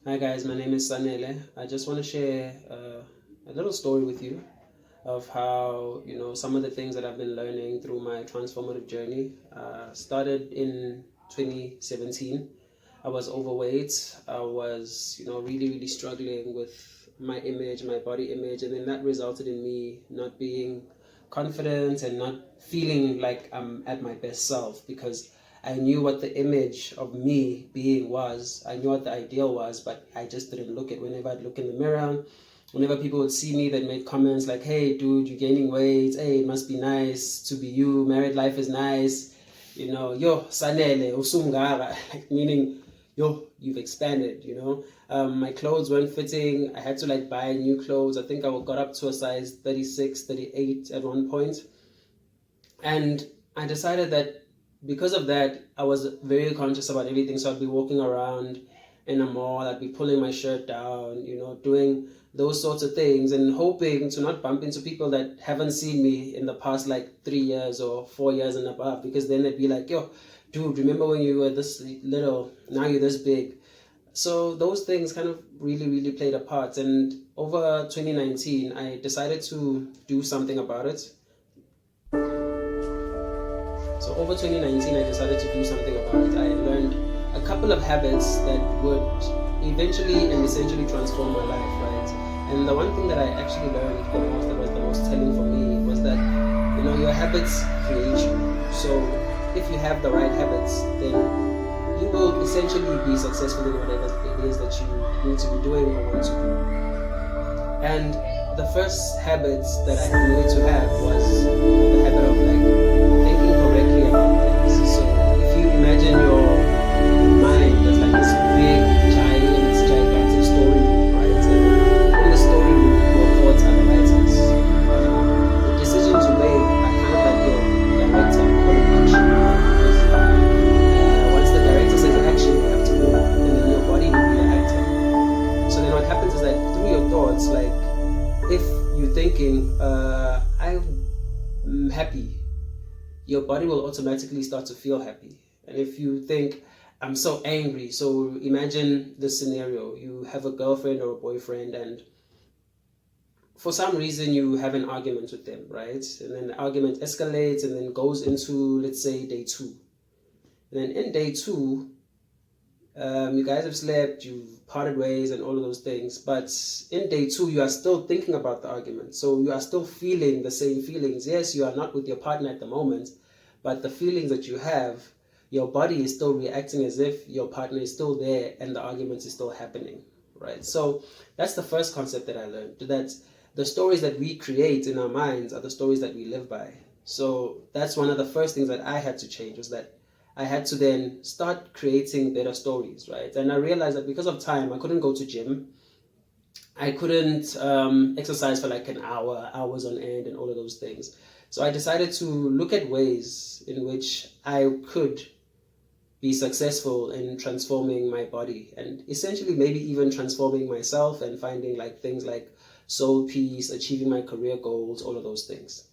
Hi guys, my name is Sanele. I just want to share a little story with you of how some of the things that I've been learning through my transformative journey. Started in 2017. I was overweight. I was really struggling with my image, my body image, and then that resulted in me not being confident and not feeling like I'm at my best self because I knew what the image of me being was. I knew what the ideal was, but I just didn't look it. Whenever I'd look in the mirror, whenever people would see me, they'd make comments like, "Hey, dude, you're gaining weight. Hey, it must be nice to be you. Married life is nice. Yo, sanele, usungara," like meaning, yo, you've expanded. My clothes weren't fitting. I had to buy new clothes. I think I got up to a size 36, 38 at one point, and I decided that because of that, I was very conscious about everything. So I'd be walking around in a mall, I'd be pulling my shirt down, doing those sorts of things and hoping to not bump into people that haven't seen me in the past 3 years or 4 years and above, because then they'd be like, "Yo, dude, remember when you were this little, now you're this big." So those things kind of really played a part. And over 2019, I decided to do something about it. So over 2019, I decided to do something about it. I learned a couple of habits that would eventually and essentially transform my life, right? And the one thing that I actually learned the most, that was the most telling for me, was that your habits create you. So if you have the right habits, then you will essentially be successful in whatever it is that you need to be doing or want to do. And the first habits that I needed to have was the habit of thinking correctly about things. So if you imagine your mind as this big, gigantic story, right? And in the story, your thoughts are the writers. The decisions you make are kind of like your director calling action. Because once the director says action, you have to move, and then your body will be the actor. So then what happens is that through your thoughts, if you're thinking, I'm happy, your body will automatically start to feel happy. And if you think, "I'm so angry," so imagine this scenario. You have a girlfriend or a boyfriend, and for some reason you have an argument with them, right? And then the argument escalates and then goes into, let's say, day two. And then in day two, you guys have slept, you've parted ways and all of those things, but in day two you are still thinking about the argument, so you are still feeling the same feelings. Yes, you are not with your partner at the moment, but the feelings that you have, your body is still reacting as if your partner is still there and the argument is still happening, right? So that's the first concept that I learned, that the stories that we create in our minds are the stories that we live by. So that's one of the first things that I had to change, was that I had to then start creating better stories, right? And I realized that because of time, I couldn't go to gym. I couldn't exercise for an hour, hours on end, and all of those things. So I decided to look at ways in which I could be successful in transforming my body and essentially maybe even transforming myself and finding things like soul peace, achieving my career goals, all of those things.